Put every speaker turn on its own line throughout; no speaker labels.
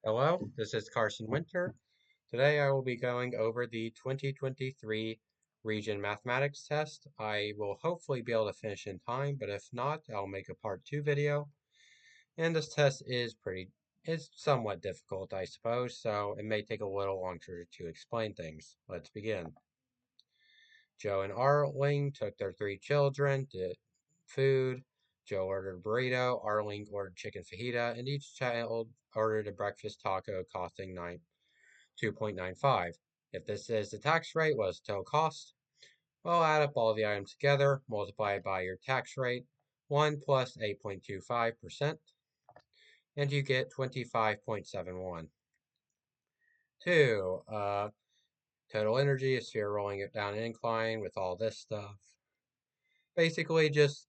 Hello, this is Carson Winter. Today I will be going over the 2023 Region Mathematics test. I will hopefully be able to finish in time, but if not, I'll make a part 2 video. And this test is somewhat difficult, I suppose, so it may take a little longer to explain things. Let's begin. Joe and Arling took their 3 children to food. Joe ordered a burrito, Arling ordered chicken fajita, and each child ordered a breakfast taco costing 2.95. If this is the tax rate, what is the total cost? Well, add up all the items together, multiply it by your tax rate, 1 plus 8.25%, and you get 25.71. 2. Total energy, a sphere rolling it down an incline with all this stuff. Basically,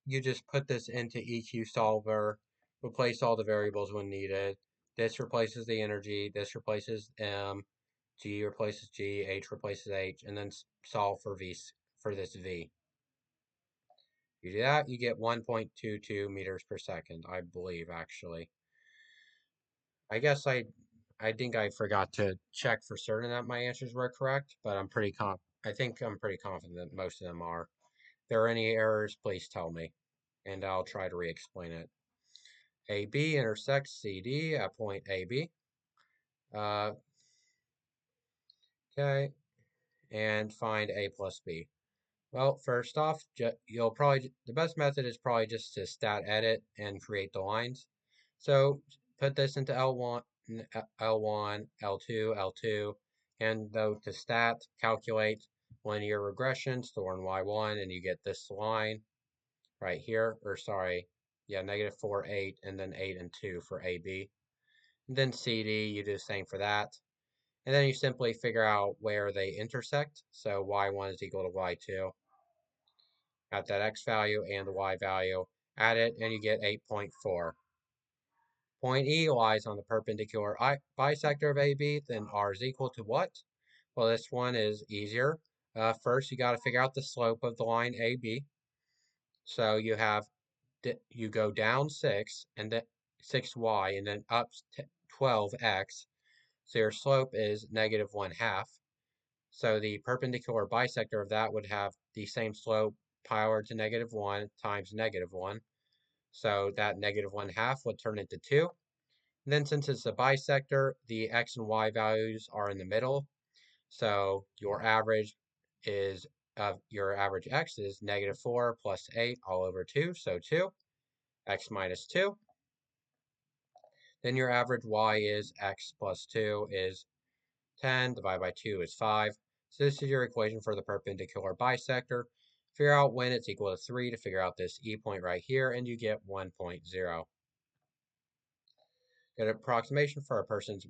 you just put this into EQ solver, replace all the variables when needed. This replaces the energy, this replaces M, G replaces G, H replaces H, and then solve for this V. You do that, you get 1.22 meters per second, I believe, actually. I guess I think I forgot to check for certain that my answers were correct, but I think I'm pretty confident that most of them are. If there are any errors, please tell me, and I'll try to re-explain it. AB intersects CD at point AB. Uh, okay, and find A plus B. Well, first off, the best method is probably just to stat edit and create the lines. So put this into L1, L1, L2, L2, and go to stat, calculate linear regression, store in Y1, and you get this line right here, or sorry, yeah, -4, 8, and then 8 and 2 for AB. And then CD, you do the same for that. And then you simply figure out where they intersect. So Y1 is equal to Y2 at that X value and the Y value. Add it and you get 8.4. Point E lies on the perpendicular bisector of AB, then R is equal to what? Well, this one is easier. First, you got to figure out the slope of the line AB. So you go down 6 and then 6y and then up 12x. So your slope is -1/2. So the perpendicular bisector of that would have the same slope power to -1 times -1. So that -1/2 would turn into 2. And then since it's a bisector, the x and y values are in the middle. So your average x is -4 plus 8 all over 2, so 2. X minus 2. Then your average y is x plus 2 is 10 divided by 2 is 5. So this is your equation for the perpendicular bisector. Figure out when it's equal to 3 to figure out this E point right here, and you get 1.0. An approximation for a person's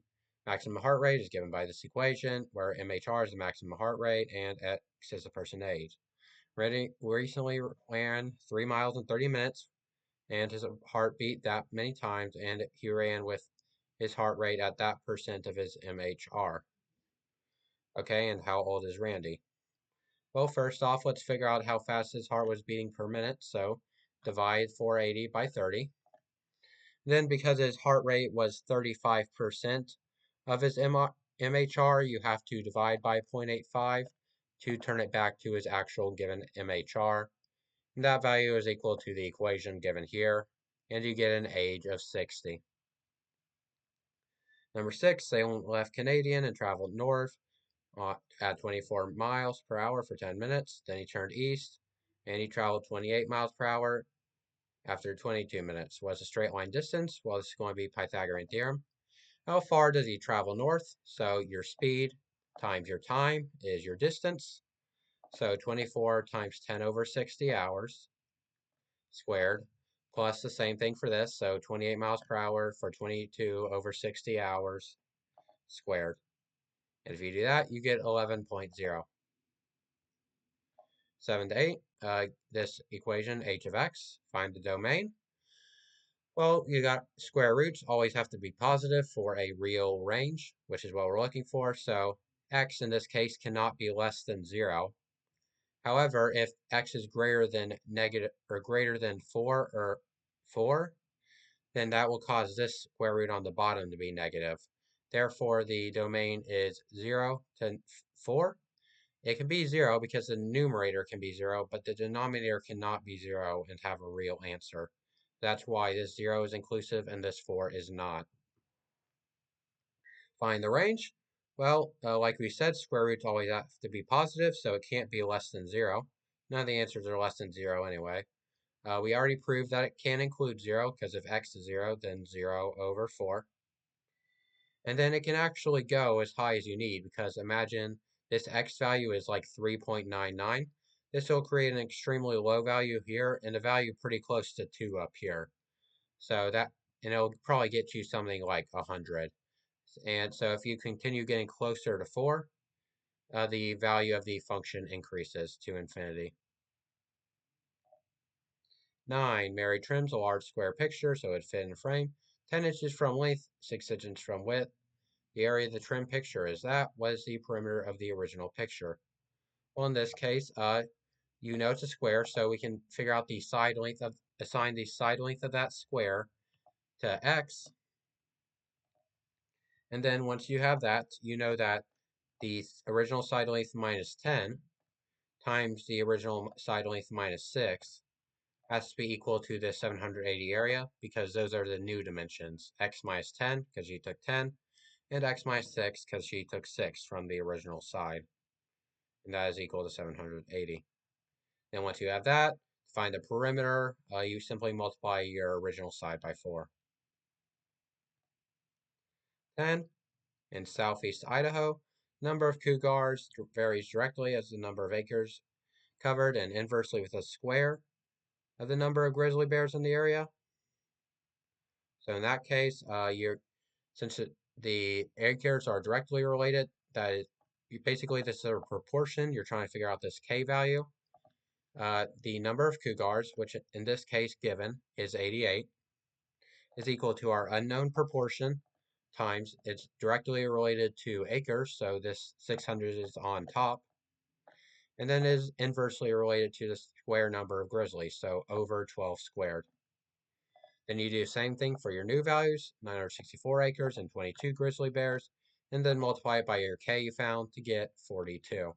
maximum heart rate is given by this equation, where MHR is the maximum heart rate and X is the person's age. Recently ran 3 miles in 30 minutes, and his heart beat that many times, and he ran with his heart rate at that percent of his MHR. Okay, and how old is Randy? Well, first off, let's figure out how fast his heart was beating per minute. So divide 480 by 30. Then because his heart rate was 35% of his MHR, you have to divide by 0.85 to turn it back to his actual given MHR. And that value is equal to the equation given here, and you get an age of 60. Number 6, Salem left Canadian and traveled north at 24 miles per hour for 10 minutes. Then he turned east and he traveled 28 miles per hour after 22 minutes. What's a straight line distance? Well, this is going to be Pythagorean theorem. How far does he travel north? So your speed times your time is your distance. So 24 times 10 over 60 hours squared, plus the same thing for this. So 28 miles per hour for 22 over 60 hours squared. And if you do that, you get 11.0. 7 to 8, this equation, h of x, find the domain. Well, you got square roots always have to be positive for a real range, which is what we're looking for. So x in this case cannot be less than 0. However, if x is greater than negative or greater than 4, then that will cause this square root on the bottom to be negative. Therefore, the domain is 0 to 4. It can be 0 because the numerator can be 0, but the denominator cannot be 0 and have a real answer. That's why this 0 is inclusive and this 4 is not. Find the range. Well, like we said, square roots always have to be positive, so it can't be less than 0. None of the answers are less than 0 anyway. We already proved that it can include 0, because if x is 0, then 0 over 4. And then it can actually go as high as you need, because imagine this x value is like 3.99. This will create an extremely low value here, and a value pretty close to 2 up here. So that, and it'll probably get you something like 100. And so if you continue getting closer to 4, the value of the function increases to infinity. 9. Mary trims a large square picture so it fit in a frame. 10 inches from length, 6 inches from width. The area of the trim picture is that. What is the perimeter of the original picture? Well, in this case, you know it's a square, so we can figure out the side length of, assign the side length of that square to x. And then once you have that, you know that the original side length minus 10 times the original side length minus 6 has to be equal to the 780 area, because those are the new dimensions. X minus 10, because you took 10, and x minus 6, because she took 6 from the original side. And that is equal to 780. Then once you have that, to find the perimeter, you simply multiply your original side by 4. 10. In southeast Idaho, number of cougars varies directly as the number of acres covered, and inversely with a square of the number of grizzly bears in the area. So in that case, since the acres are directly related, that is basically this is a proportion. You're trying to figure out this k value. The number of cougars, which in this case given is 88, is equal to our unknown proportion times it's directly related to acres, so this 600 is on top, and then is inversely related to the square number of grizzlies, so over 12 squared. Then you do the same thing for your new values, 964 acres and 22 grizzly bears, and then multiply it by your k you found to get 42.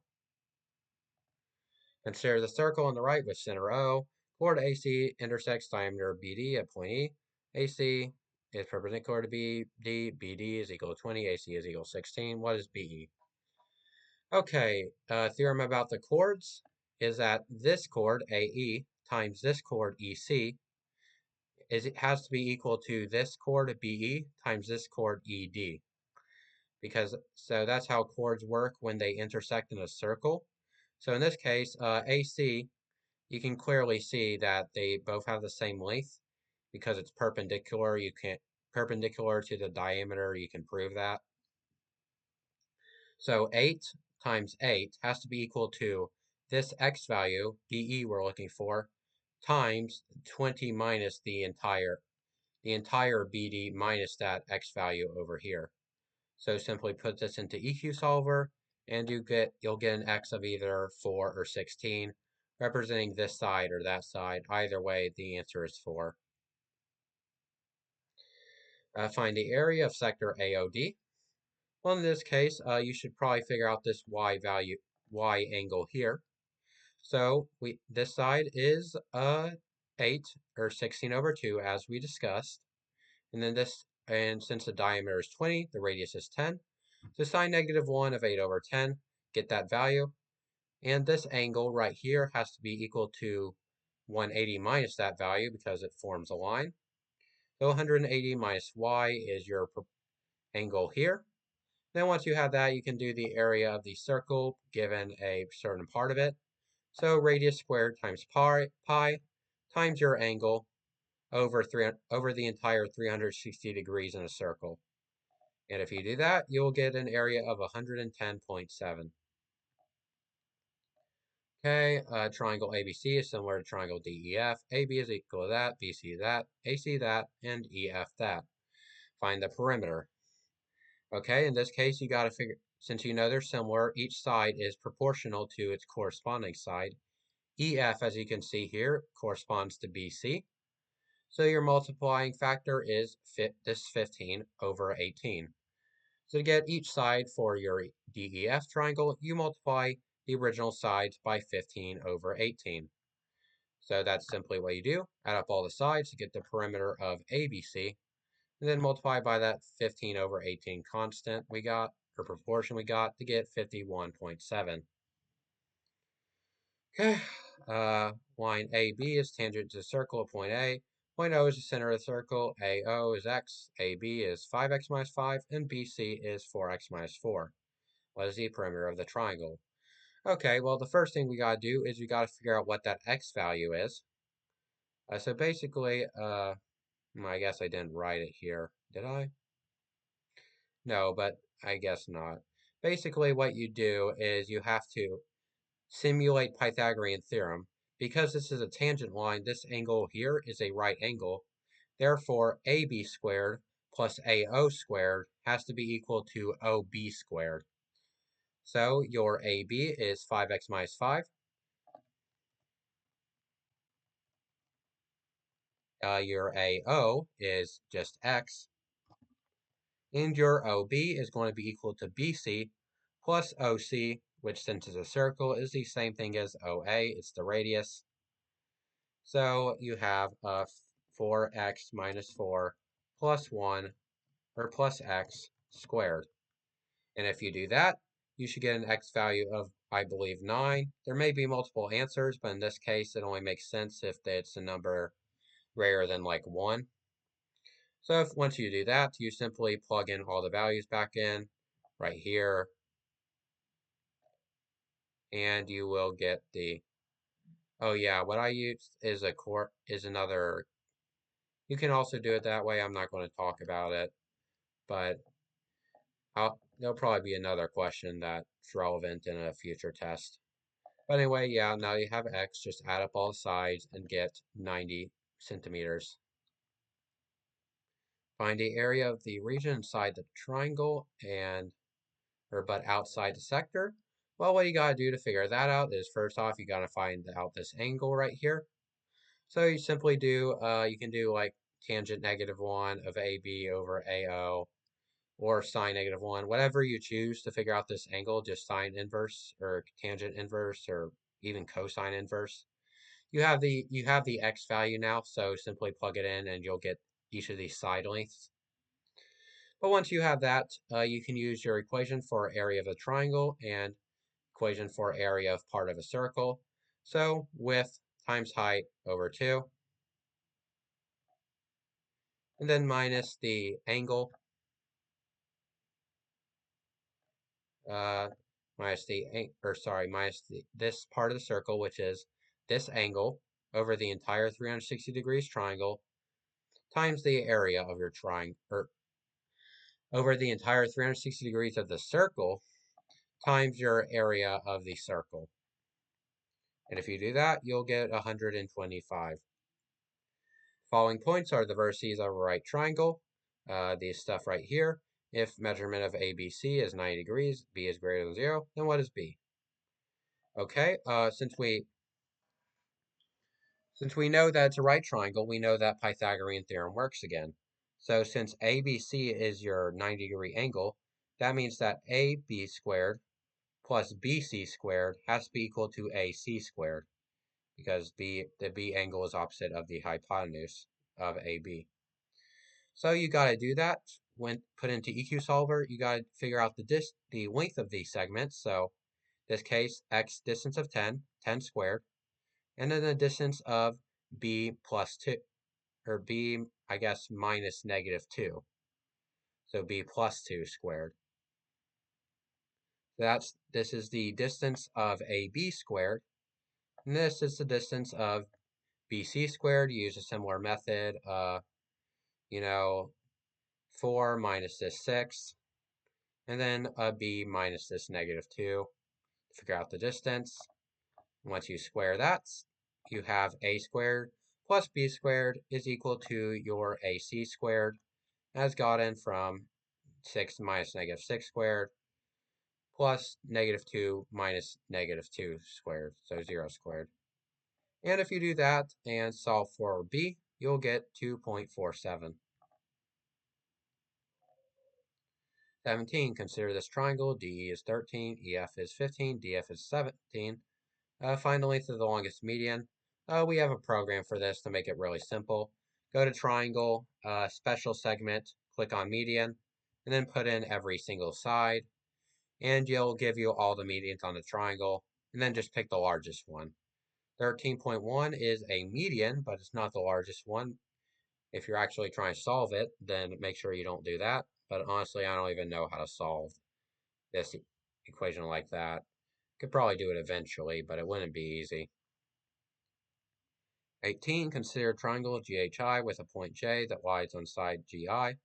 Consider the circle on the right with center O. Chord AC intersects diameter BD at point E. AC is perpendicular to BD. BD is equal to 20. AC is equal to 16. What is BE? Okay, theorem about the chords is that this chord, AE, times this chord, EC, it has to be equal to this chord, BE, times this chord, ED. So that's how chords work when they intersect in a circle. So in this case, AC, you can clearly see that they both have the same length because it's perpendicular. Perpendicular to the diameter, you can prove that. So 8 times 8 has to be equal to this x value, BE we're looking for, times 20 minus the entire BD minus that x value over here. So simply put this into EQ solver, and you'll get an x of either 4 or 16, representing this side or that side. Either way, the answer is 4. Find the area of sector AOD. Well, in this case, you should probably figure out this y angle here. So this side is 8 or 16 over 2, as we discussed. And then since the diameter is 20, the radius is 10. So sine -1 of 8 over 10, get that value. And this angle right here has to be equal to 180 minus that value because it forms a line. So 180 minus y is your angle here. Then once you have that, you can do the area of the circle given a certain part of it. So radius squared times pi times your angle over the entire 360 degrees in a circle. And if you do that, you'll get an area of 110.7. Okay, triangle ABC is similar to triangle DEF. AB is equal to that, BC that, AC that, and EF that. Find the perimeter. Okay, in this case, you got to figure, since you know they're similar, each side is proportional to its corresponding side. EF, as you can see here, corresponds to BC. So your multiplying factor is this 15 over 18. So to get each side for your DEF triangle, you multiply the original sides by 15 over 18. So that's simply what you do. Add up all the sides to get the perimeter of ABC, and then multiply by that 15 over 18 constant we got, or proportion we got, to get 51.7. Okay, line AB is tangent to the circle of point A. Point O is the center of the circle. AO is x, AB is 5x minus 5, and BC is 4x minus 4. What is the perimeter of the triangle? Okay, well, the first thing we got to do is we got to figure out what that x value is. So basically, I guess I didn't write it here. Did I? No, but I guess not. Basically, what you do is you have to simulate Pythagorean theorem. Because this is a tangent line, this angle here is a right angle. Therefore, AB squared plus AO squared has to be equal to OB squared. So your AB is 5x minus 5. Your AO is just x. And your OB is going to be equal to BC plus OC, which since it's a circle is the same thing as OA. It's the radius. So you have 4x minus 4 plus 1, or plus x squared. And if you do that, you should get an x value of, I believe, 9. There may be multiple answers, but in this case, it only makes sense if it's a number greater than like 1. So if once you do that, you simply plug in all the values back in right here, and you will get the, oh yeah, what I used is another, you can also do it that way. I'm not going to talk about it, but there'll probably be another question that's relevant in a future test. But anyway, yeah, now you have x, just add up all sides and get 90 centimeters. Find the area of the region inside the triangle but outside the sector. Well, what you gotta do to figure that out is first off, you gotta find out this angle right here. So you simply do, you can do like tangent -1 of AB over AO, or sine -1, whatever you choose to figure out this angle, just sine inverse or tangent inverse or even cosine inverse. You have the x value now, so simply plug it in and you'll get each of these side lengths. But once you have that, you can use your equation for area of a triangle and equation for area of part of a circle. So width times height over 2, and then minus the angle, uh, minus this part of the circle, which is this angle over the entire 360 degrees triangle, times the area of your triangle, or over the entire 360 degrees of the circle, times your area of the circle. And if you do that, you'll get 125. Following points are the vertices of a right triangle. These stuff right here. If measurement of ABC is 90 degrees, B is greater than 0, then what is B? Okay, since we know that it's a right triangle, we know that Pythagorean theorem works again. So since ABC is your 90-degree angle, that means that AB squared plus BC squared has to be equal to AC squared, because the B angle is opposite of the hypotenuse of AB. So you got to do that. When put into EQ solver, you got to figure out the length of these segments. So this case, x distance of 10, 10 squared, and then the distance of b plus 2, or b, I guess, minus -2. So b plus 2 squared. This is the distance of AB squared, and this is the distance of BC squared. You use a similar method. You know, 4 minus this 6, and then b minus this -2 to figure out the distance. Once you square that, you have a squared plus b squared is equal to your AC squared, as gotten from 6 minus -6 squared plus -2 minus -2 squared, so 0 squared. And if you do that and solve for b, you'll get 2.47. 17, consider this triangle. DE is 13, EF is 15, DF is 17. Find the length of the longest median. We have a program for this to make it really simple. Go to triangle, special segment, click on median, and then put in every single side. And you'll give you all the medians on the triangle, and then just pick the largest one. 13.1 is a median, but it's not the largest one. If you're actually trying to solve it, then make sure you don't do that. But honestly, I don't even know how to solve this equation like that. Could probably do it eventually, but it wouldn't be easy. 18, consider triangle GHI with a point J that lies on side GI.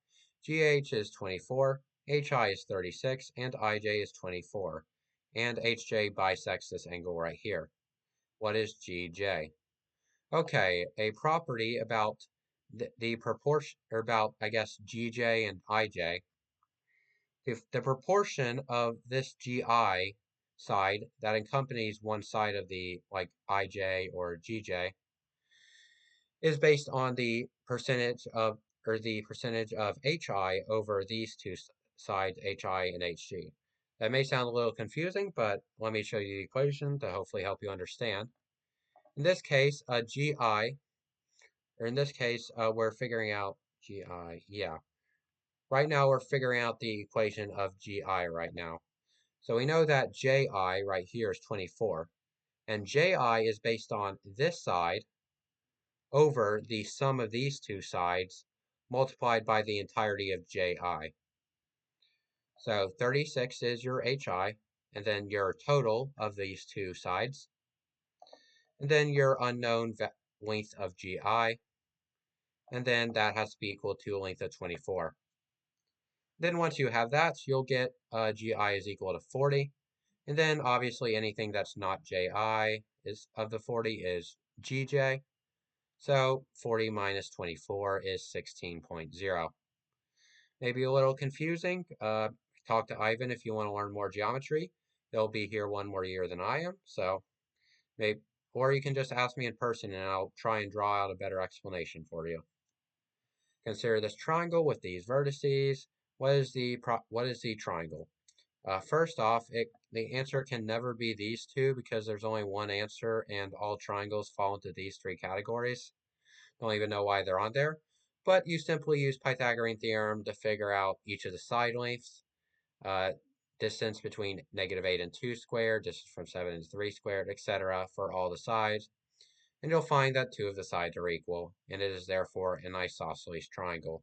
GH is 24, HI is 36, and IJ is 24. And HJ bisects this angle right here. What is GJ? Okay, a property about the proportion, or about, I guess, GJ and IJ. If the proportion of this GI side that accompanies one side of the, like, IJ or GJ, is based on the percentage of, or the percentage of HI over these two sides, HI and HG. That may sound a little confusing, but let me show you the equation to hopefully help you understand. In this case, GI, or in this case, we're figuring out GI, yeah. Right now, we're figuring out the equation of GI right now. So we know that JI right here is 24, and JI is based on this side over the sum of these two sides multiplied by the entirety of JI. So 36 is your HI, and then your total of these two sides, and then your unknown length of GI, and then that has to be equal to a length of 24. Then once you have that, you'll get GI is equal to 40, and then obviously anything that's not JI is of the 40 is GJ. So 40 minus 24 is 16.0. Maybe a little confusing. Talk to Ivan if you want to learn more geometry. He'll be here one more year than I am, so maybe, or you can just ask me in person and I'll try and draw out a better explanation for you. Consider this triangle with these vertices. What is the triangle? First off, the answer can never be these two because there's only one answer and all triangles fall into these three categories. Don't even know why they're on there. But you simply use Pythagorean theorem to figure out each of the side lengths, distance between -8 and 2 squared, distance from 7 and 3 squared, etc. for all the sides. And you'll find that two of the sides are equal, and it is therefore an isosceles triangle.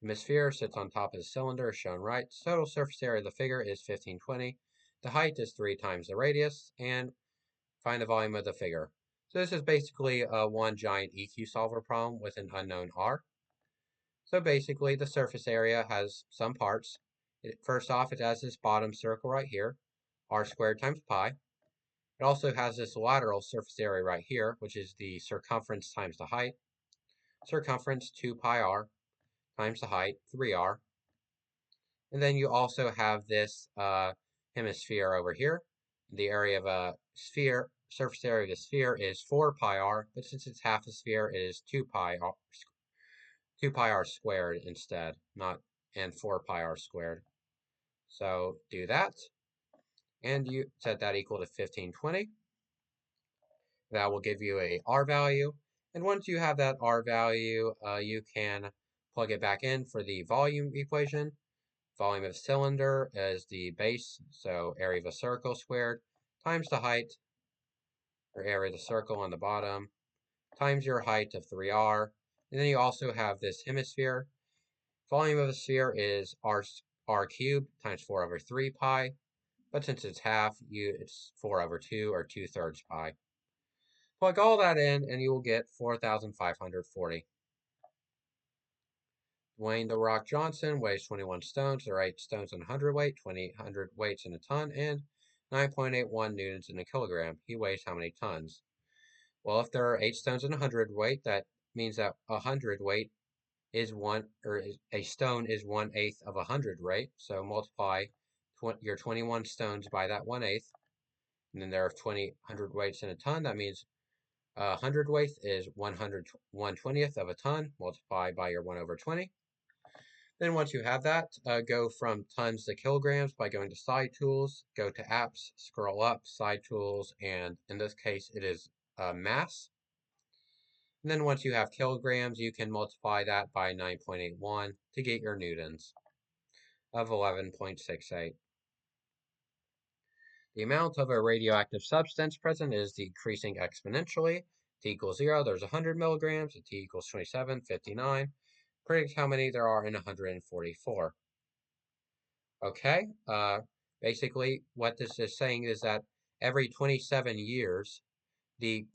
The sphere sits on top of the cylinder, as shown right. Total surface area of the figure is 1520. The height is 3 times the radius, and find the volume of the figure. So this is basically one giant EQ solver problem with an unknown R. So basically, the surface area has some parts. First off, it has this bottom circle right here, R squared times pi. It also has this lateral surface area right here, which is the circumference times the height. Circumference 2 pi r times the height, 3r. And then you also have this hemisphere over here. The area of a sphere, surface area of the sphere is 4 pi r, but since it's half a sphere, it is 2 pi r squared instead, and 4 pi r squared. So do that, and you set that equal to 1520. That will give you a R value, and once you have that R value, you can plug it back in for the volume equation. Volume of the cylinder is the base, so area of a circle squared, times the height, or area of the circle on the bottom, times your height of 3r. And then you also have this hemisphere. Volume of the sphere is r cubed times 4 over 3 pi, but since it's half, it's 4 over 2, or 2/3 pi. Plug all that in, and you will get 4,540. Dwayne The Rock Johnson weighs 21 stones, or 8 stones in a hundredweight, 20 hundredweights in a ton, and 9.81 newtons in a kilogram. He weighs how many tons? Well, if there are 8 stones in a hundredweight, that means that a hundredweight is a stone is 1/8 of a hundredweight. So multiply your 21 stones by that 1/8, and then there are 20 hundredweights in a ton. That means a hundredweight is 1/20th of a ton. Multiply by your 1/20. Then once you have that, go from tons to kilograms by going to side tools, go to apps, scroll up, side tools, and in this case it is mass. And then once you have kilograms, you can multiply that by 9.81 to get your newtons of 11.68. The amount of a radioactive substance present is decreasing exponentially. T equals 0, there's 100 milligrams. At T equals 27, 59. Predict how many there are in 144. Okay, basically what this is saying is that every 27 years, the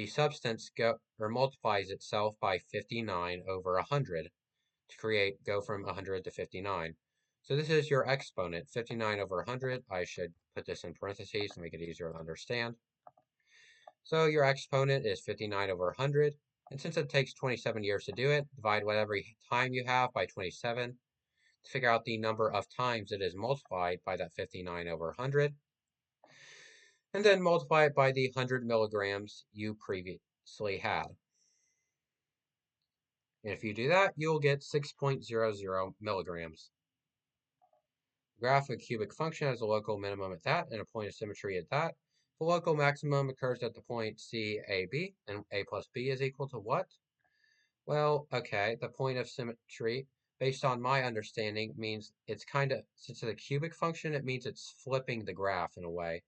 substance multiplies itself by 59 over 100 to go from 100 to 59. So this is your exponent, 59 over 100. I should put this in parentheses to make it easier to understand. So your exponent is 59 over 100. And since it takes 27 years to do it, divide whatever time you have by 27 to figure out the number of times it is multiplied by that 59 over 100. And then multiply it by the 100 milligrams you previously had. And if you do that, you'll get 6.00 milligrams. Graph a cubic function has a local minimum at that and a point of symmetry at that. The local maximum occurs at the point CAB, and A plus B is equal to what? Well, okay, the point of symmetry, based on my understanding, means it's since it's a cubic function, it means it's flipping the graph in a way.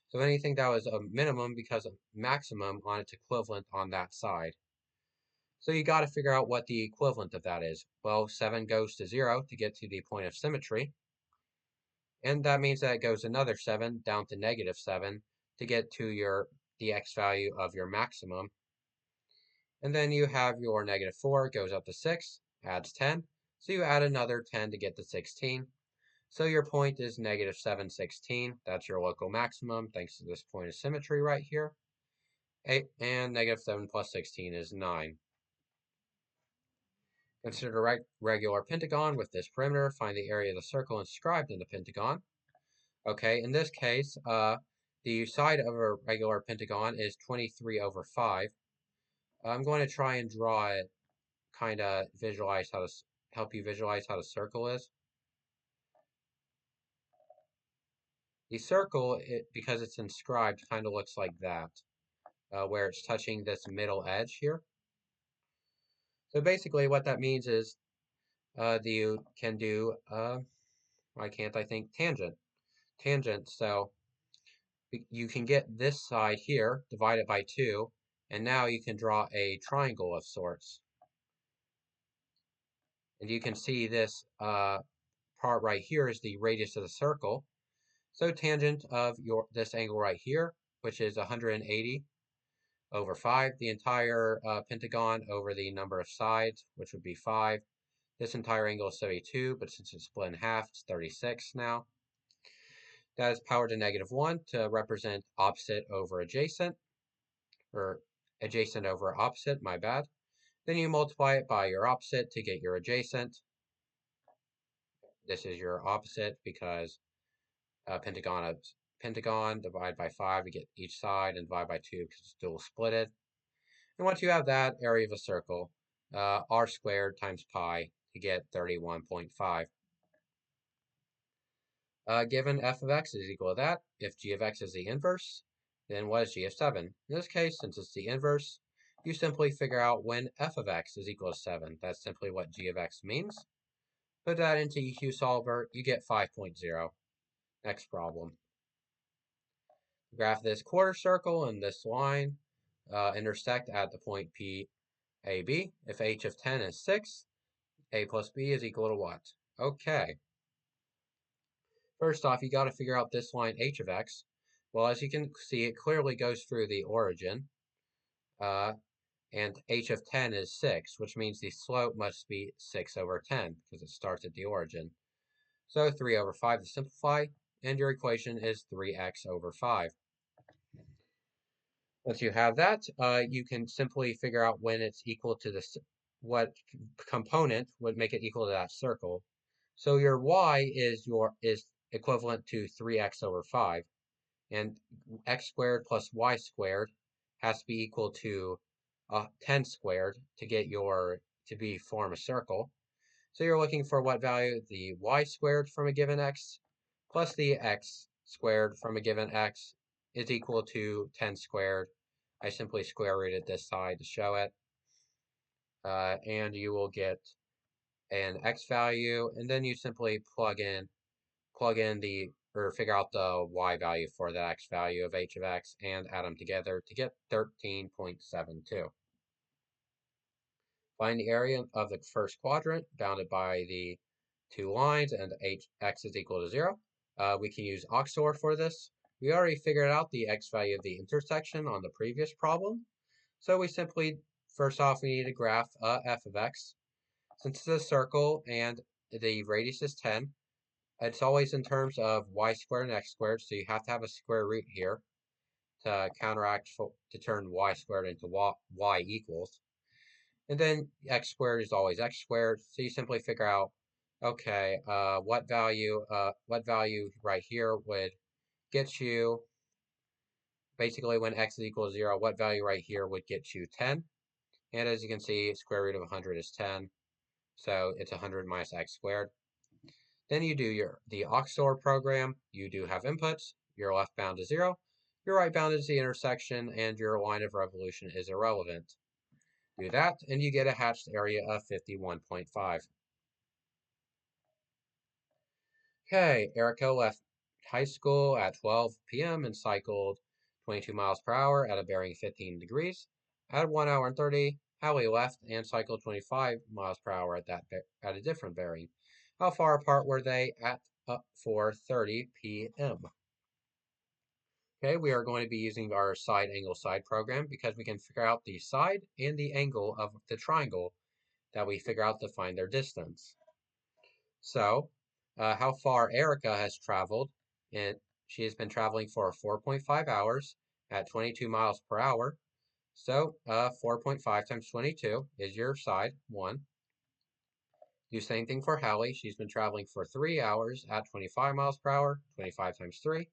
So anything that was a minimum becomes a maximum on its equivalent on that side. So you got to figure out what the equivalent of that is. Well, 7 goes to 0 to get to the point of symmetry. And that means that it goes another 7 down to negative 7 to get to the x value of your maximum. And then you have your negative 4 goes up to 6, adds 10. So you add another 10 to get to 16. So your point is negative 716. That's your local maximum thanks to this point of symmetry right here. And negative 7 plus 16 is 9. Consider a regular pentagon with this perimeter. Find the area of the circle inscribed in the pentagon. Okay, in this case, the side of a regular pentagon is 23 over 5. I'm going to try and draw it, kind of help you visualize how the circle is. The circle, because it's inscribed, kind of looks like that, where it's touching this middle edge here. So basically what that means is you can do, why can't I think, tangent. Tangent, so you can get this side here, divide it by 2, and now you can draw a triangle of sorts. And you can see this part right here is the radius of the circle. So tangent of this angle right here, which is 180 over 5, the entire pentagon over the number of sides, which would be 5. This entire angle is 72, but since it's split in half, it's 36 now. That is power to negative 1 to represent opposite over adjacent, or adjacent over opposite, my bad. Then you multiply it by your opposite to get your adjacent. This is your opposite because pentagon, divide by 5 to get each side, and divide by 2 because it's dual splitted. And once you have that area of a circle, r squared times pi to get 31.5. Given f of x is equal to that, if g of x is the inverse, then what is g of 7? In this case, since it's the inverse, you simply figure out when f of x is equal to 7. That's simply what g of x means. Put that into EQ solver, you get 5.0. Next problem. Graph this quarter circle and this line intersect at the point PAB. If h of 10 is 6, a plus b is equal to what? Okay. First off, you got to figure out this line h of x. Well, as you can see, it clearly goes through the origin. And h of 10 is 6, which means the slope must be 6 over 10 because it starts at the origin. So 3 over 5 to simplify, and your equation is 3x over 5. Once you have that, you can simply figure out when it's equal to what component would make it equal to that circle. So your y is equivalent to 3x over 5, and x squared plus y squared has to be equal to 10 squared to form a circle. So you're looking for what value? The y squared from a given x plus the x squared from a given x is equal to 10 squared. I simply square rooted this side to show it. And you will get an x value, and then you simply plug in or figure out the y value for the x value of h of x and add them together to get 13.72. Find the area of the first quadrant bounded by the two lines and x is equal to 0. We can use OXOR for this. We already figured out the x value of the intersection on the previous problem. So we simply, first off, we need to graph f of x. Since it's a circle and the radius is 10, it's always in terms of y squared and x squared, so you have to have a square root here to counteract to turn y squared into y equals. And then x squared is always x squared, so you simply figure out, okay, what value right here would get you, basically when x is equal to 0, what value right here would get you 10. And as you can see, square root of 100 is 10, so it's 100 minus x squared. Then you do the OXOR program. You do have inputs. Your left bound is 0. Your right bound is the intersection, and your line of revolution is irrelevant. Do that, and you get a hatched area of 51.5. Okay, Erica left high school at 12 p.m. and cycled 22 miles per hour at a bearing 15 degrees. At 1 hour and 30, Hallie left and cycled 25 miles per hour at a different bearing. How far apart were they at 4:30 p.m.? Okay, we are going to be using our side angle side program because we can figure out the side and the angle of the triangle that we figure out to find their distance. So, how far Erica has traveled, and she has been traveling for 4.5 hours at 22 miles per hour. So, 4.5 times 22 is your side, 1. Do the same thing for Hallie. She's been traveling for 3 hours at 25 miles per hour, 25 times 3.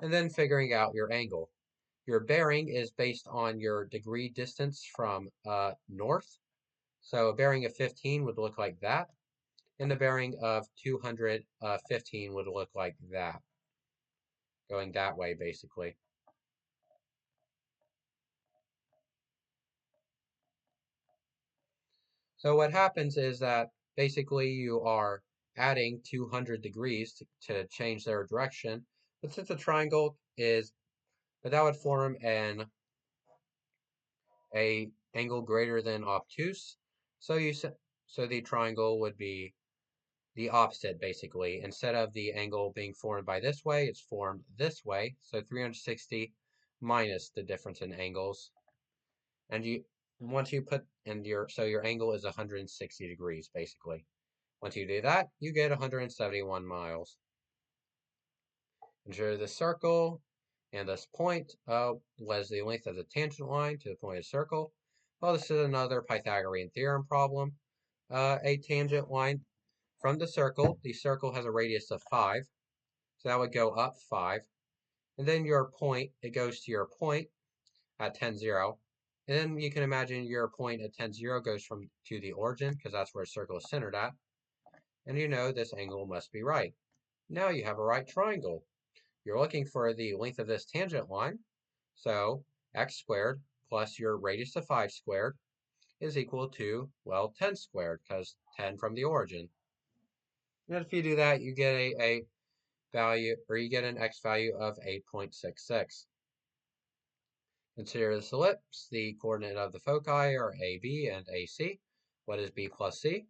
And then figuring out your angle. Your bearing is based on your degree distance from north. So a bearing of 15 would look like that. And the bearing of 215 would look like that. Going that way, basically. So what happens is that basically you are adding 200 degrees to change their direction. But since a triangle but that would form a angle greater than obtuse. So the triangle would be the opposite, basically. Instead of the angle being formed by this way, it's formed this way. So 360 minus the difference in angles. And once you put in your angle is 160 degrees, basically. Once you do that, you get 171 miles. Ensure the circle and this point was the length of the tangent line to the point of the circle. Well, this is another Pythagorean theorem problem. A tangent line from the circle has a radius of 5, so that would go up 5. And then your point, it goes to your point at 10, 0. And then you can imagine your point at 10, 0 goes to the origin, because that's where a circle is centered at. And you know this angle must be right. Now you have a right triangle. You're looking for the length of this tangent line, so x squared plus your radius of 5 squared is equal to, well, 10 squared, because 10 from the origin. And if you do that, you get a value, or you get an x value of 8.66. Consider this ellipse. The coordinate of the foci are AB and AC. What is B plus C?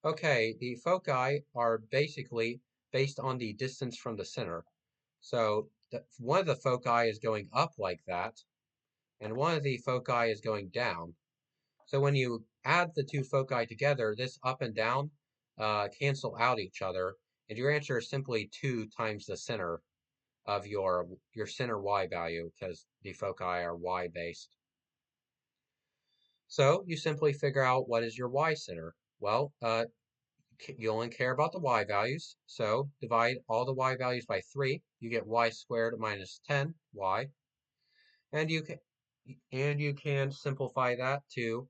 Okay, the foci are basically based on the distance from the center. So one of the foci is going up like that, and one of the foci is going down. So when you add the two foci together, this up and down cancel out each other, and your answer is simply 2 times the center of your center y value, because the foci are y based. So you simply figure out what is your y center. Well, you only care about the y values, so divide all the y values by 3. You get y squared minus 10y, and you can simplify that to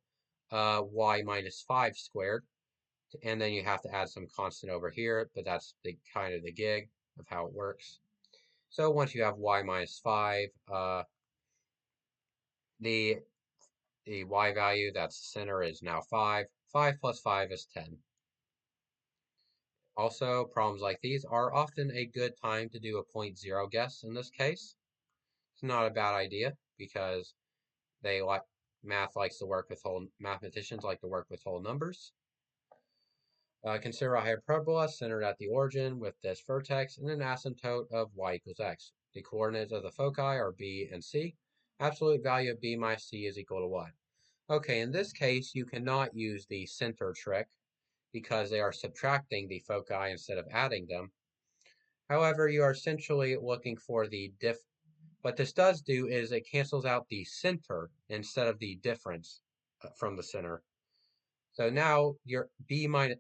y minus 5 squared. and then you have to add some constant over here, but that's the kind of the gig of how it works. So once you have y minus 5, the y value, that's the center, is now 5. 5 plus 5 is 10. Also, problems like these are often a good time to do a 0.0 guess in this case. It's not a bad idea because mathematicians like to work with whole numbers. Consider a hyperbola centered at the origin with this vertex and an asymptote of y equals x. The coordinates of the foci are b and c. Absolute value of b minus c is equal to what? Okay, in this case, you cannot use the center trick because they are subtracting the foci instead of adding them. However, you are essentially looking for the what this does do is it cancels out the center instead of the difference from the center. So now your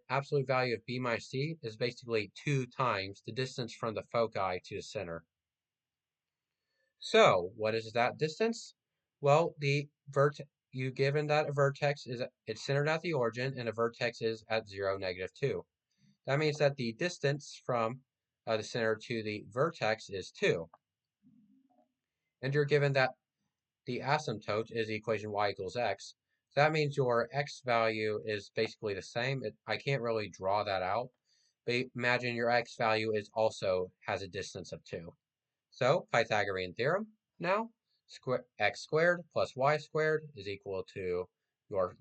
absolute value of b minus c is basically 2 times the distance from the foci to the center. So what is that distance? Well, you given that a vertex it's centered at the origin and a vertex is at 0, -2. That means that the distance from the center to the vertex is 2. And you're given that the asymptote is the equation y equals x. So that means your x value is basically the same. I can't really draw that out, but imagine your x value has a distance of 2. So Pythagorean theorem now, x squared plus y squared is equal to your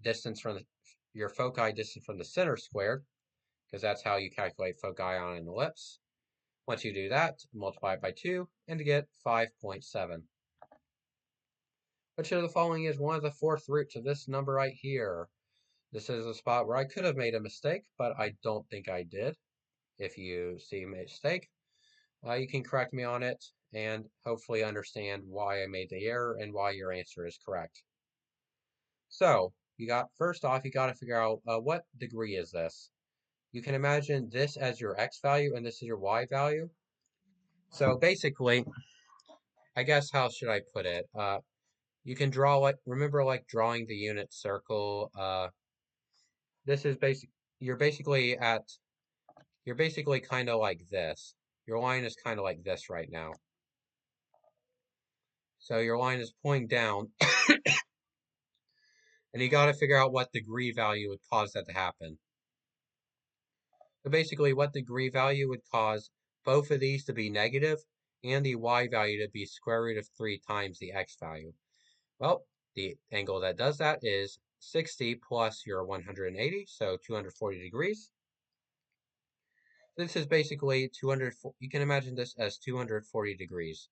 foci distance from the center squared, because that's how you calculate foci on an ellipse. Once you do that, multiply it by 2 and to get 5.7. Which of the following is one of the fourth roots of this number right here? This is a spot where I could have made a mistake, but I don't think I did. If you see a mistake, you can correct me on it and hopefully understand why I made the error and why your answer is correct. So, first off, you got to figure out what degree is this. You can imagine this as your x value and this is your y value. So basically, I guess how should I put it? You can draw remember drawing the unit circle. This is you're basically kind of like this. Your line is kind of like this right now. So your line is pointing down, and you got to figure out what degree value would cause that to happen. So basically, what degree value would cause both of these to be negative and the y value to be square root of 3 times the x value. Well, the angle that does that is 60 plus your 180, so 240 degrees. This is basically you can imagine this as 240 degrees.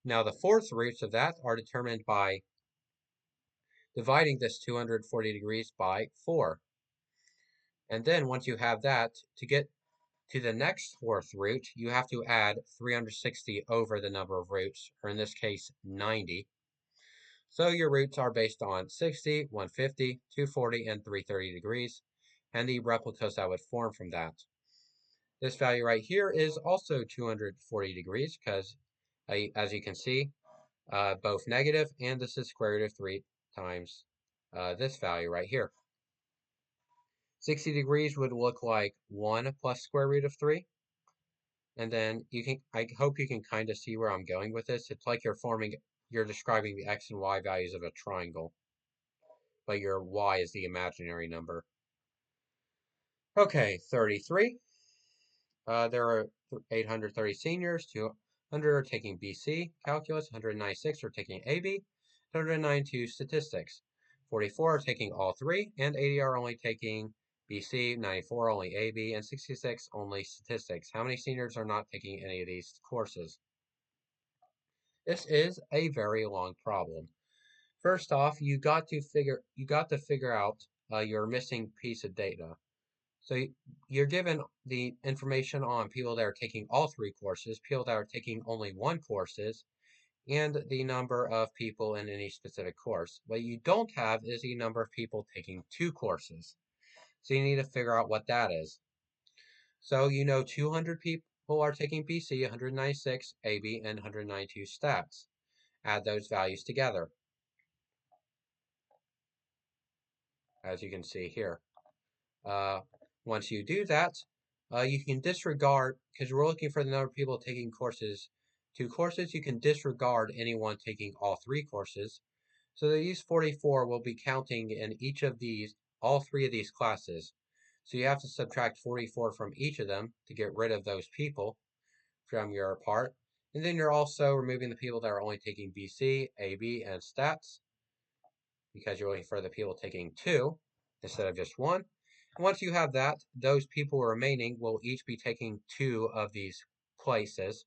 Now the fourth roots of that are determined by dividing this 240 degrees by 4. And then once you have that, to get to the next fourth root, you have to add 360 over the number of roots, or in this case, 90. So your roots are based on 60, 150, 240, and 330 degrees, and the replicas that would form from that. This value right here is also 240 degrees because, as you can see, both negative, and this is square root of 3 times this value right here. 60 degrees would look like 1 plus square root of 3. And then I hope you can kind of see where I'm going with this. It's like you're describing the x and y values of a triangle, but your y is the imaginary number. Okay, 33. There are 830 seniors, 200 are taking BC calculus, 196 are taking AB, 192 statistics, 44 are taking all three, and 80 are only taking BC, 94 only AB, and 66 only statistics. How many seniors are not taking any of these courses? This is a very long problem. First off, you got to figure out your missing piece of data. So you're given the information on people that are taking all three courses, people that are taking only one courses, and the number of people in any specific course. What you don't have is the number of people taking two courses. So you need to figure out what that is. So you know 200 people are taking BC, 196 AB, and 192 stats. Add those values together, as you can see here. Once you do that, you can disregard, because we're looking for the number of people taking two courses, you can disregard anyone taking all three courses. So these 44 will be counting in each of these, all three of these classes. So you have to subtract 44 from each of them to get rid of those people from your part. And then you're also removing the people that are only taking BC, AB, and stats, because you're looking for the people taking two instead of just one. And once you have that, those people remaining will each be taking two of these places.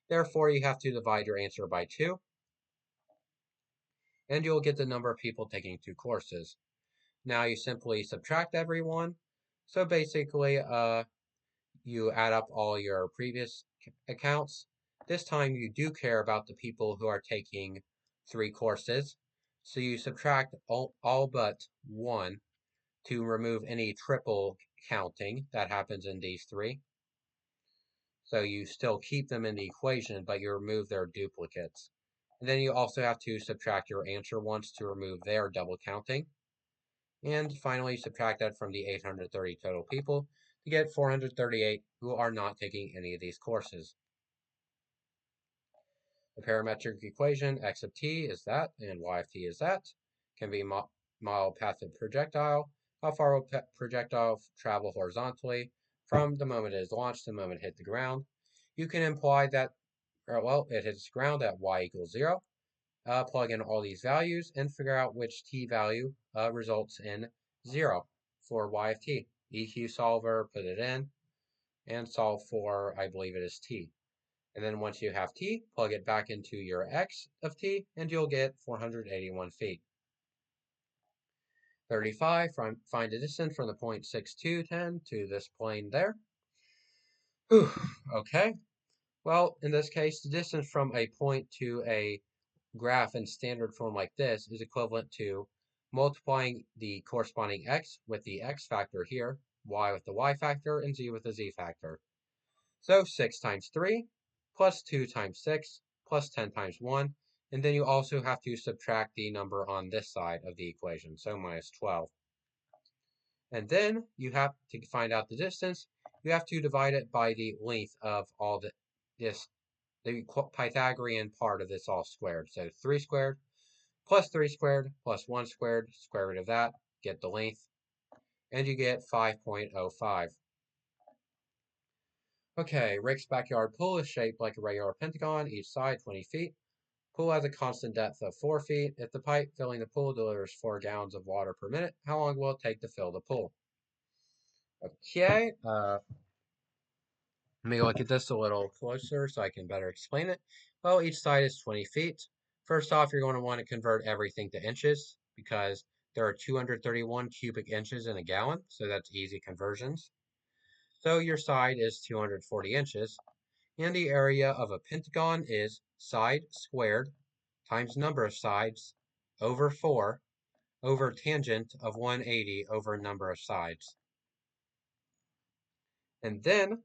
Therefore, you have to divide your answer by 2, and you'll get the number of people taking two courses. Now you simply subtract everyone. So basically, you add up all your previous accounts. This time you do care about the people who are taking 3 courses. So you subtract all but 1 to remove any triple counting that happens in these 3. So you still keep them in the equation, but you remove their duplicates. And then you also have to subtract your answer once to remove their double counting. And finally, subtract that from the 830 total people to get 438 who are not taking any of these courses. The parametric equation x of t is that, and y of t is that. Can be model path of projectile. How far will projectile travel horizontally from the moment it is launched to the moment it hit the ground? You can imply that, it hits the ground at y equals 0. Plug in all these values and figure out which t value results in 0 for y of t. EQ solver, put it in, and solve for, I believe it is t. And then once you have t, plug it back into your x of t, and you'll get 481 feet. 35, find the distance from the point 6210 to this plane there. Whew, okay. Well, in this case, the distance from a point to a graph in standard form like this is equivalent to multiplying the corresponding x with the x factor here, y with the y factor, and z with the z factor. So 6 times 3 plus 2 times 6 plus 10 times 1, and then you also have to subtract the number on this side of the equation, so minus 12. And then you have to find out the distance. You have to divide it by the length of all the Pythagorean part of this all squared. So 3 squared plus 3 squared plus 1 squared, square root of that, get the length, and you get 5.05. Okay, Rick's backyard pool is shaped like a regular pentagon, each side 20 feet. Pool has a constant depth of 4 feet. If the pipe filling the pool delivers 4 gallons of water per minute, how long will it take to fill the pool? Okay, let me look at this a little closer so I can better explain it. Well, each side is 20 feet. First off, you're going to want to convert everything to inches because there are 231 cubic inches in a gallon, so that's easy conversions. So your side is 240 inches, and the area of a pentagon is side squared times number of sides over 4 over tangent of 180 over number of sides. And then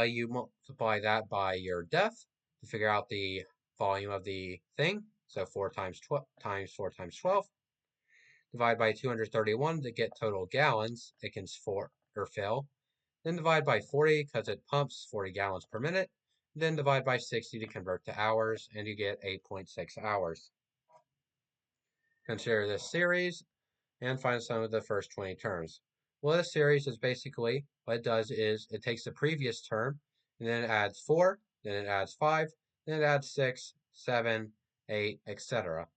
you multiply that by your depth to figure out the volume of the thing. So 4 times 4 times 12. Divide by 231 to get total gallons it can fill. Then divide by 40 because it pumps 40 gallons per minute. Then divide by 60 to convert to hours, and you get 8.6 hours. Consider this series and find the sum of the first 20 terms. Well, this series is basically, what it does is it takes the previous term, and then it adds 4, then it adds 5, then it adds 6, 7, 8, etc.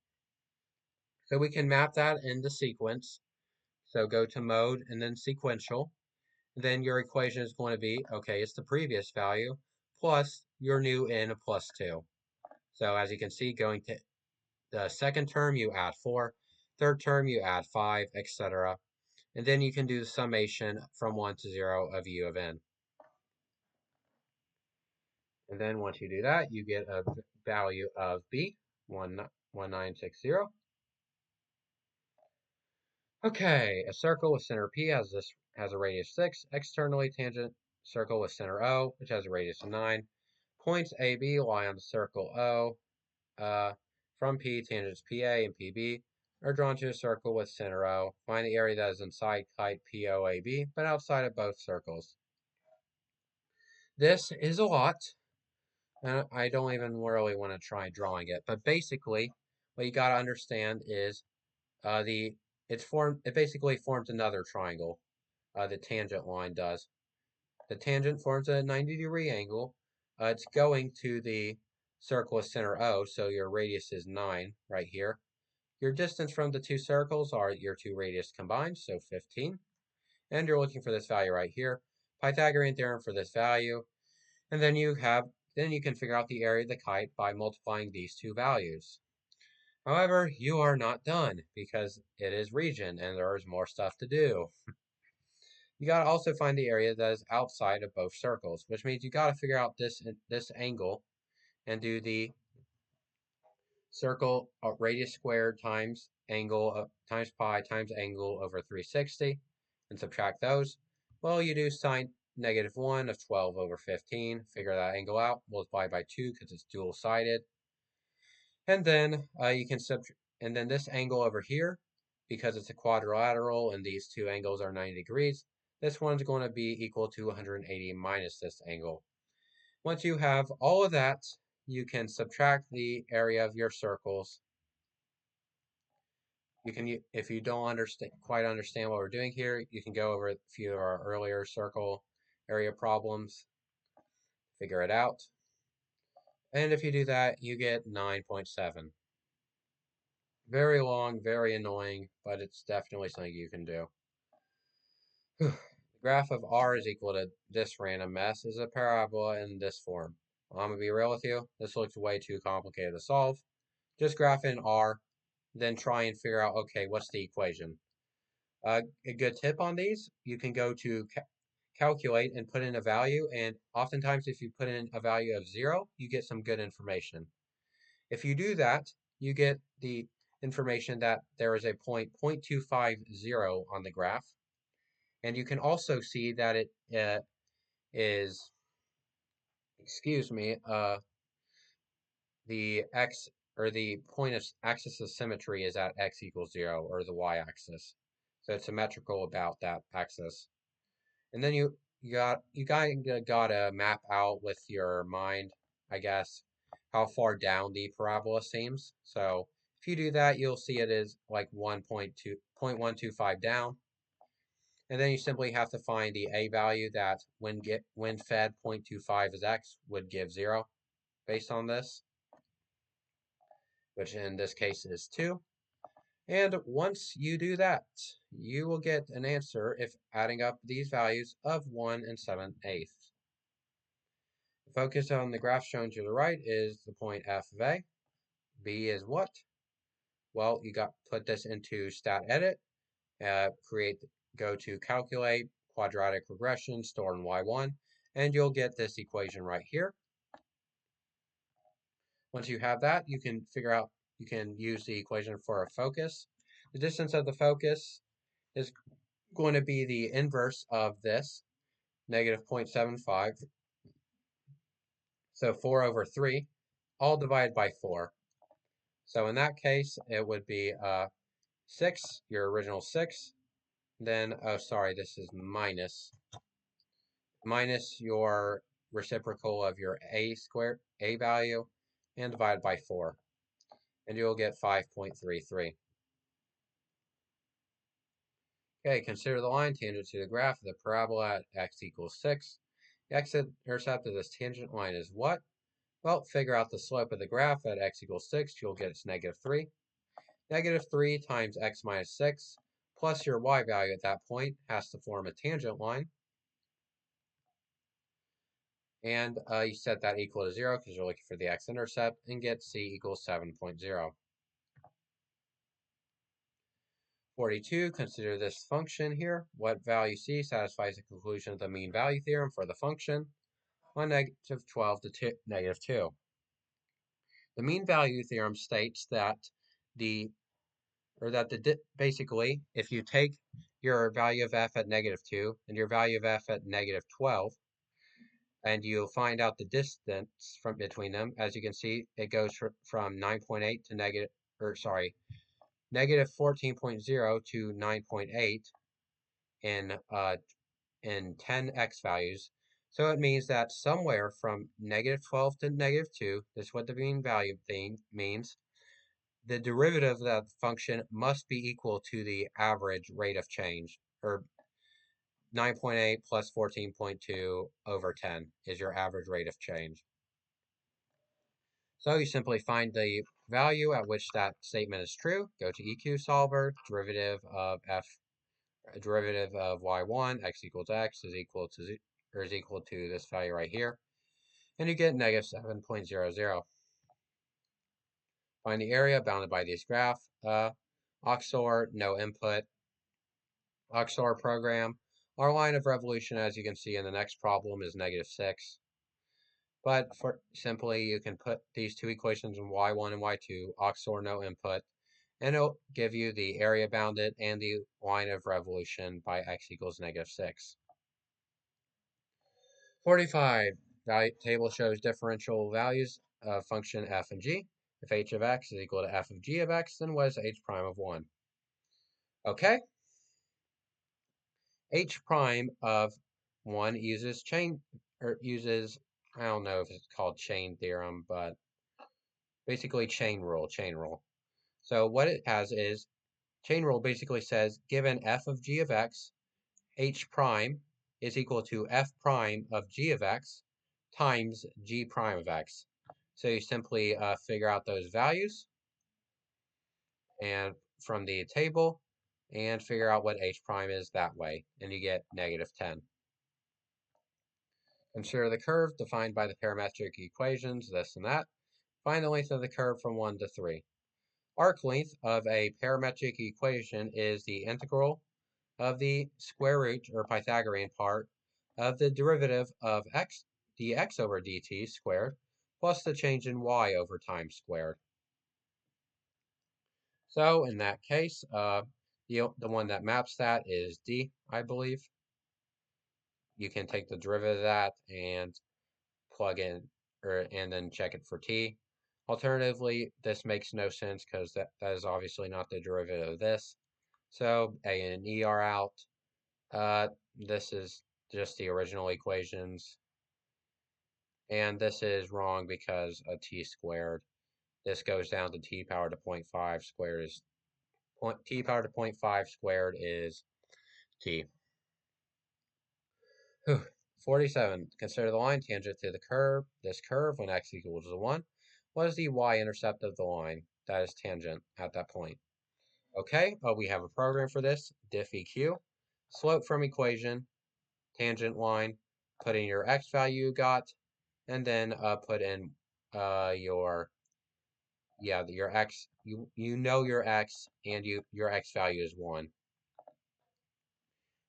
So we can map that into sequence. So go to mode and then sequential. Then your equation is going to be, okay, it's the previous value plus your new n plus 2. So as you can see, going to the second term, you add 4. Third term, you add 5, etc. And then you can do the summation from 1 to 0 of u of n. And then once you do that, you get a value of b, 1960. Okay, a circle with center P has a radius 6. Externally tangent circle with center O, which has a radius of 9. Points AB lie on the circle O. From P, tangents PA and PB are drawn to a circle with center O. Find the area that is inside kite POAB, but outside of both circles. This is a lot, and I don't even really want to try drawing it. But basically, what you got to understand is it basically forms another triangle. The tangent line does. The tangent forms a 90-degree angle. It's going to the circle with center O, so your radius is 9 right here. Your distance from the two circles are your two radius combined, so 15. And you're looking for this value right here. Pythagorean theorem for this value. And then you can figure out the area of the kite by multiplying these two values. However, you are not done because it is region and there is more stuff to do. You gotta also find the area that is outside of both circles, which means you gotta figure out this angle and do the circle radius squared times angle times pi times angle over 360 and subtract those. Well, you do sine -1 of 12 over 15. Figure that angle out. Multiply by 2 because it's dual-sided. And then and then this angle over here, because it's a quadrilateral and these two angles are 90 degrees, this one's going to be equal to 180 minus this angle. Once you have all of that, you can subtract the area of your circles. If you don't quite understand what we're doing here, you can go over a few of our earlier circle area problems, figure it out. And if you do that, you get 9.7. Very long, very annoying, but it's definitely something you can do. The graph of r is equal to this random mess is a parabola in this form. Well, I'm going to be real with you. This looks way too complicated to solve. Just graph in r, then try and figure out, okay, what's the equation? A good tip on these, you can go to calculate and put in a value, and oftentimes if you put in a value of 0, you get some good information. If you do that, you get the information that there is a point 0.250 on the graph. And you can also see that it is, the x or the point of axis of symmetry is at x equals 0 or the y-axis. So it's symmetrical about that axis. And then you gotta map out with your mind, I guess, how far down the parabola seems. So if you do that, you'll see it is like 0.125 down. And then you simply have to find the a value that when fed 0.25 is x would give 0 based on this, which in this case is 2. And once you do that, you will get an answer if adding up these values of 1 7/8. The focus on the graph shown to the right is the point f of a. B is what? Well, you put this into stat edit, go to calculate, quadratic regression, store in y1, and you'll get this equation right here. Once you have that, you can use the equation for a focus. The distance of the focus is going to be the inverse of this, -0.75. So 4 over 3, all divided by 4. So in that case, it would be 6, your original 6. Then, oh, sorry, this is minus your reciprocal of your a value, and divided by 4. And you'll get 5.33. Okay, consider the line tangent to the graph of the parabola at x equals 6. The x-intercept of this tangent line is what? Well, figure out the slope of the graph at x equals 6. You'll get it's -3. -3 times x minus 6 plus your y value at that point has to form a tangent line. And you set that equal to 0 because you're looking for the x-intercept and get c equals 7.0. 42, consider this function here. What value c satisfies the conclusion of the mean value theorem for the function on -12 to -2. The mean value theorem states that basically, if you take your value of f at -2 and your value of f at -12, and you'll find out the distance between them, as you can see, it goes from 9.8 to negative 14.0 to 9.8 in 10 x values. So it means that somewhere from negative 12 to negative 2, this is what the mean value thing means, the derivative of that function must be equal to the average rate of change, or 9.8 plus 14.2 over 10 is your average rate of change. So you simply find the value at which that statement is true, go to EQ solver, derivative of y1, x equals x is equal to this value right here, and you get negative 7.00. Find the area bounded by this graph. Oxor, no input. Oxor program. Our line of revolution, as you can see in the next problem, is negative 6. But for simply, you can put these two equations in y1 and y2, Oxor, no input, and it'll give you the area bounded and the line of revolution by x equals negative 6. 45. Table shows differential values of function f and g. If h of x is equal to f of g of x, then what is h prime of 1? Okay. H prime of 1 uses I don't know if it's called chain theorem, but basically chain rule. So what it has is, chain rule basically says, given f of g of x, h prime is equal to f prime of g of x times g prime of x. So you simply figure out those values and from the table and figure out what h prime is that way, and you get negative 10. Consider the curve defined by the parametric equations, this and that. Find the length of the curve from 1 to 3. Arc length of a parametric equation is the integral of the square root, or Pythagorean part, of the derivative of x dx over dt squared plus the change in y over time squared. So in that case, the one that maps that is d, I believe. You can take the derivative of that and plug in, and then check it for t. Alternatively, this makes no sense because that is obviously not the derivative of this. So a and e are out. This is just the original equations. And this is wrong because of t squared. This goes down to t power to 0.5 squared is t power to 0.5 squared is t. 47. Consider the line tangent to this curve when x equals to 1. What is the y-intercept of the line that is tangent at that point? Okay, we have a program for this, diff eq, slope from equation, tangent line, put in your x value you got, and then put in your x, you know your x, and your x value is 1.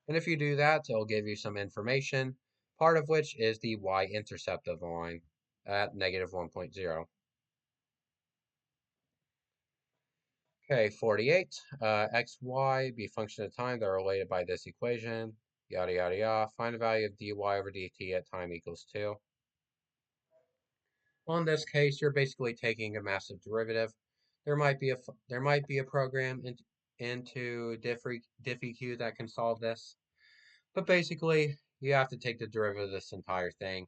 And if you do that, it'll give you some information, part of which is the y-intercept of the line at negative 1.0. Okay, 48. X, y be function of time that are related by this equation. Yada, yada, yada. Find the value of dy over dt at time equals 2. Well, in this case, you're basically taking a massive derivative. There might be a program into diffeq that can solve this. But basically, you have to take the derivative of this entire thing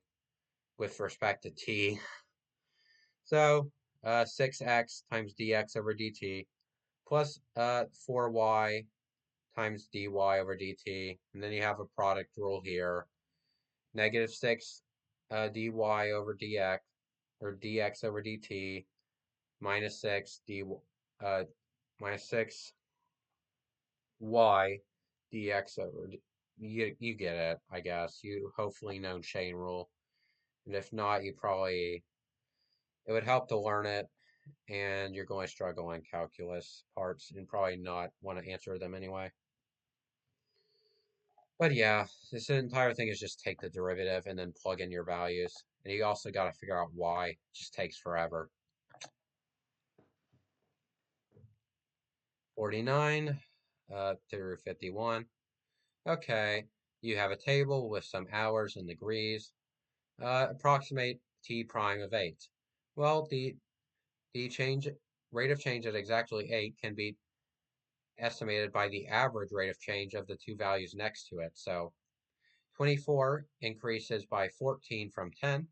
with respect to t. So 6x times dx over dt plus 4y times dy over dt. And then you have a product rule here. Negative 6 dy over dx, or dx over dt, minus 6 minus 6 y dx over you get it, I guess. You hopefully know chain rule. And if not, it would help to learn it, and you're going to struggle on calculus parts and probably not want to answer them anyway. But yeah, this entire thing is just take the derivative and then plug in your values. And you also got to figure out why. It just takes forever. 49 through 51. Okay, you have a table with some hours and degrees. Approximate t prime of 8. Well, the rate of change at exactly 8 can be estimated by the average rate of change of the two values next to it. So 24 increases by 14 from 10,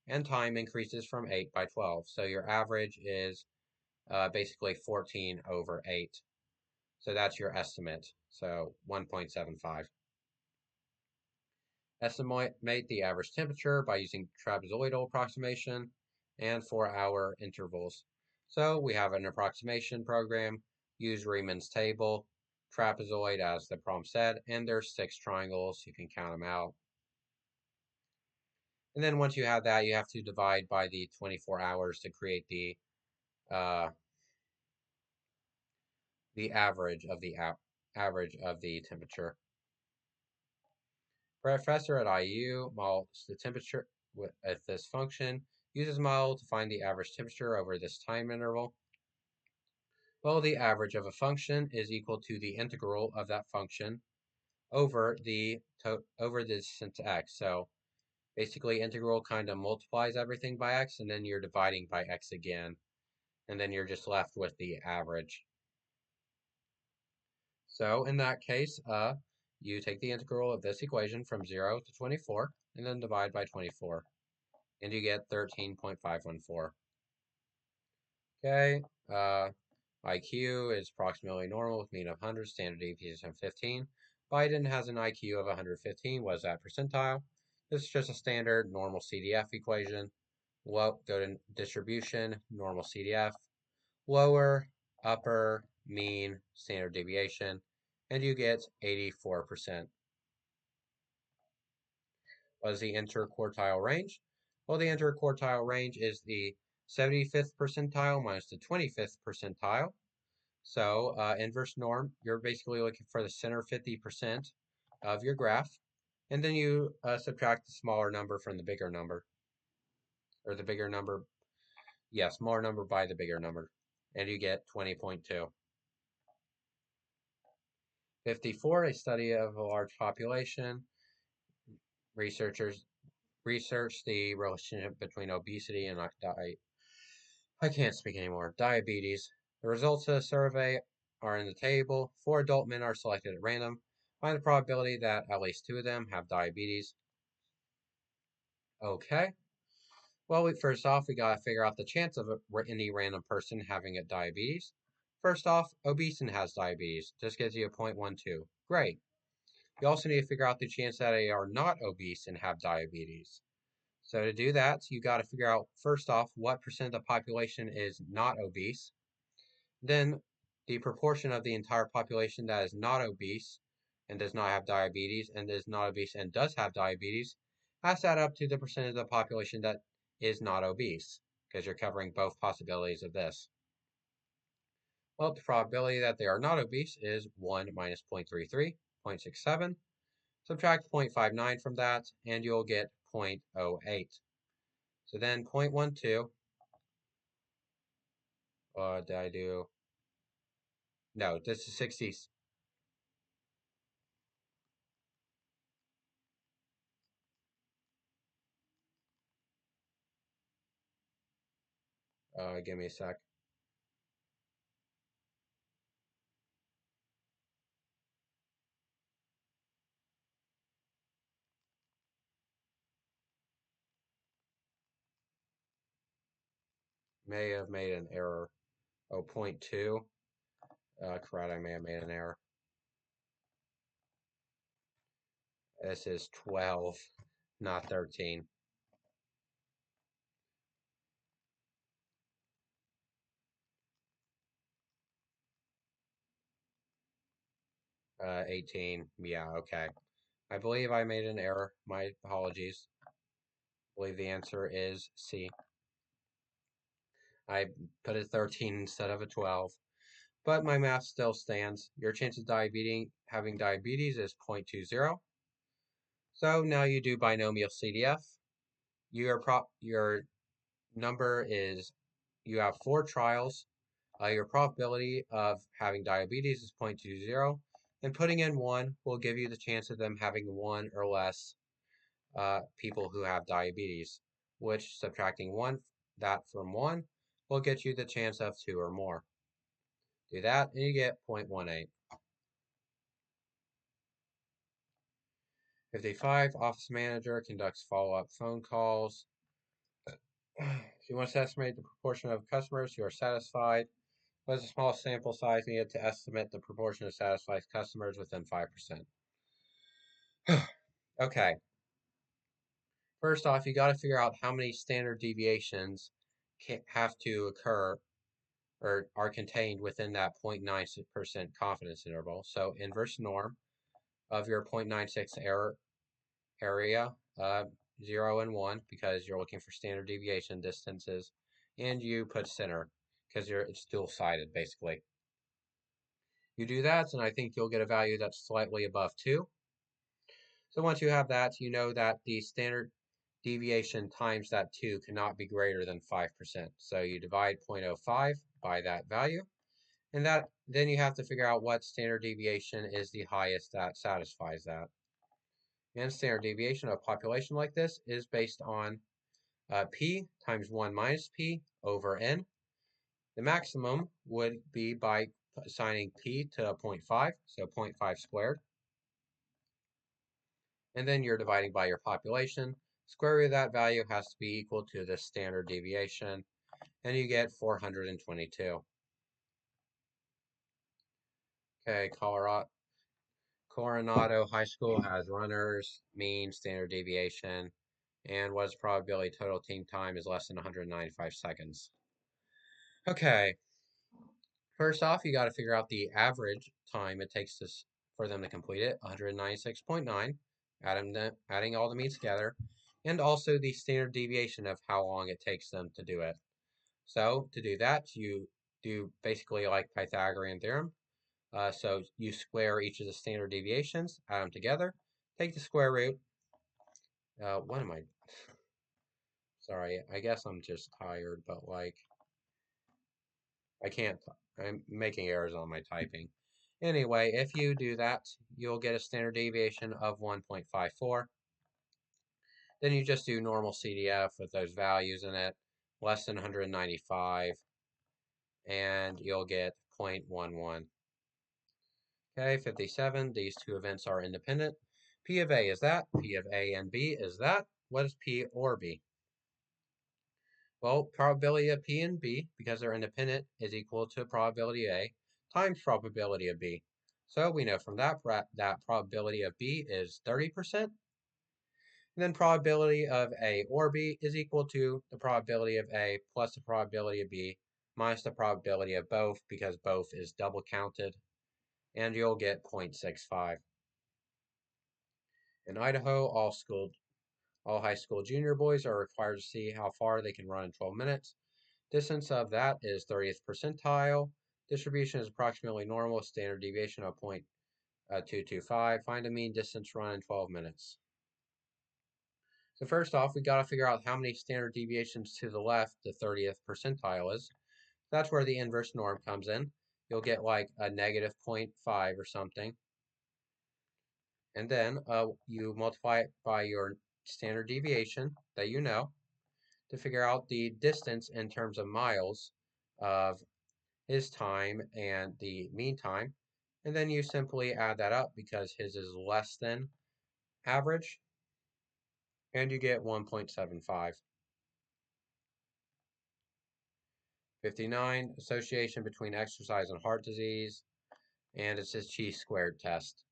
and time increases from 8 by 12. So your average is basically 14 over 8. So that's your estimate. So 1.75. Estimate the average temperature by using trapezoidal approximation and 4-hour intervals. So we have an approximation program, use Riemann's table, trapezoid as the prompt said, and there's 6 triangles. You can count them out. And then once you have that, you have to divide by the 24 hours to create the average of the average of the temperature. Professor at IU models the temperature with this function, uses model to find the average temperature over this time interval. Well, the average of a function is equal to the integral of that function over the distance x. So basically, integral kind of multiplies everything by x, and then you're dividing by x again, and then you're just left with the average. So in that case, you take the integral of this equation from 0 to 24, and then divide by 24, and you get 13.514. Okay, IQ is approximately normal with mean of 100, standard deviation of 15. Biden has an IQ of 115. What is that percentile? This is just a standard normal CDF equation. Well, go to distribution, normal CDF, lower, upper, mean, standard deviation, and you get 84%. What is the interquartile range? Well, the interquartile range is the 75th percentile minus the 25th percentile. So inverse norm, you're basically looking for the center 50% of your graph, and then you subtract the smaller number from the bigger number, or the bigger number, yeah, smaller number by the bigger number, and you get 20.2. 54, a study of a large population. Researchers research the relationship between obesity and I can't speak anymore. Diabetes. The results of the survey are in the table. 4 adult men are selected at random. Find the probability that at least 2 of them have diabetes. Okay. Well, first off, we gotta figure out the chance of any random person having a diabetes. First off, obese and has diabetes. Just gives you a 0.12. Great. You also need to figure out the chance that they are not obese and have diabetes. So to do that, you got to figure out, first off, what percent of the population is not obese. Then the proportion of the entire population that is not obese and does not have diabetes, and is not obese and does have diabetes, has to add up to the percentage of the population that is not obese, because you're covering both possibilities of this. Well, the probability that they are not obese is 1 minus 0.33, 0.67. Subtract 0.59 from that, and you'll get 0.08. So then 0.12, did I do? No, this is 60. Give me a sec. May have made an error. Oh, 0.2. Correct, I may have made an error. This is 12, not 13. 18. Yeah, okay. I believe I made an error. My apologies. I believe the answer is C. I put a 13 instead of a 12. But my math still stands. Your chance of having diabetes is 0.20. So now you do binomial CDF. Your number is, you have 4 trials. Your probability of having diabetes is 0.20, and putting in 1 will give you the chance of them having 1 or less people who have diabetes, which subtracting that from 1 will get you the chance of 2 or more. Do that, and you get 0.18. 55, office manager conducts follow-up phone calls. She wants to estimate the proportion of customers who are satisfied. What is a small sample size needed to estimate the proportion of satisfied customers within 5%? Okay, first off, you got to figure out how many standard deviations have to occur or are contained within that 0.96% confidence interval. So inverse norm of your 0.96 error area, 0 and 1, because you're looking for standard deviation distances, and you put center because it's dual-sided basically. You do that, and I think you'll get a value that's slightly above 2. So once you have that, you know that the standard deviation times that 2 cannot be greater than 5%. So you divide 0.05 by that value, and then you have to figure out what standard deviation is the highest that satisfies that. And standard deviation of a population like this is based on p times 1 minus p over n. The maximum would be by assigning p to 0.5, so 0.5 squared. And then you're dividing by your population. Square root of that value has to be equal to the standard deviation, and you get 422. Okay, Coronado High School has runners, mean, standard deviation, and what is probability total team time is less than 195 seconds. Okay, first off, you got to figure out the average time it takes for them to complete it, 196.9, adding all the means together, and also the standard deviation of how long it takes them to do it. So to do that, you do basically like Pythagorean theorem. So you square each of the standard deviations, add them together, take the square root. What am I? Sorry, I guess I'm just tired, but like, I can't, I'm making errors on my typing. Anyway, if you do that, you'll get a standard deviation of 1.54. Then you just do normal CDF with those values in it, less than 195, and you'll get 0.11. Okay, 57, these two events are independent. P of A is that, P of A and B is that. What is P or B? Well, probability of P and B, because they're independent, is equal to probability of A times probability of B. So we know from that probability of B is 30%. And then probability of A or B is equal to the probability of A plus the probability of B minus the probability of both, because both is double counted, and you'll get 0.65. In Idaho, all high school junior boys are required to see how far they can run in 12 minutes. Distance of that is 30th percentile. Distribution is approximately normal, standard deviation of 0.225. Find a mean distance run in 12 minutes. So first off, we got to figure out how many standard deviations to the left the 30th percentile is. That's where the inverse norm comes in. You'll get like a negative 0.5 or something. And then you multiply it by your standard deviation that you know to figure out the distance in terms of miles of his time and the mean time. And then you simply add that up because his is less than average, and you get 1.75. 59, association between exercise and heart disease, and it's his chi-squared test.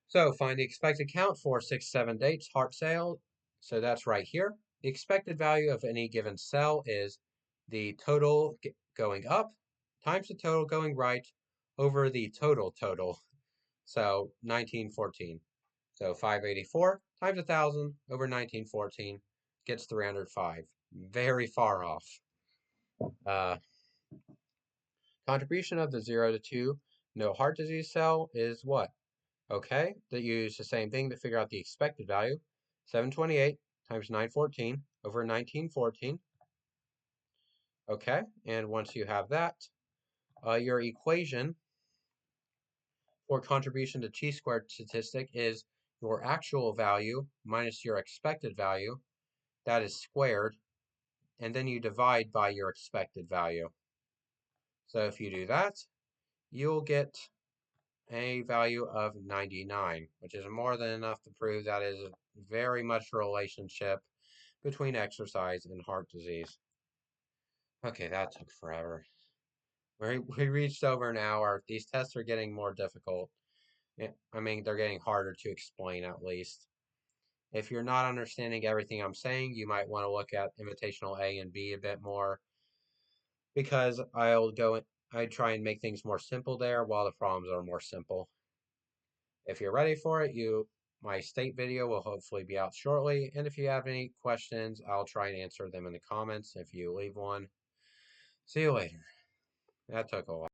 So find the expected count for 6, 7 dates, heart cell. So that's right here. The expected value of any given cell is the total going up times the total going right over the total. So 1914. So 584 times 1,000 over 1914 gets 305. Very far off. Contribution of the 0 to 2 no heart disease cell is what? Okay, that you use the same thing to figure out the expected value. 728 times 914 over 1914. Okay, and once you have that, your equation for contribution to chi-squared statistic is your actual value minus your expected value. That is squared, and then you divide by your expected value. So if you do that, you'll get a value of 99, which is more than enough to prove that is very much a relationship between exercise and heart disease. Okay, that took forever. We reached over an hour. These tests are getting more difficult. I mean, they're getting harder to explain at least. If you're not understanding everything I'm saying, you might want to look at Invitational A and B a bit more because I try and make things more simple there while the problems are more simple. If you're ready for it, my state video will hopefully be out shortly. And if you have any questions, I'll try and answer them in the comments if you leave one. See you later. That took a while.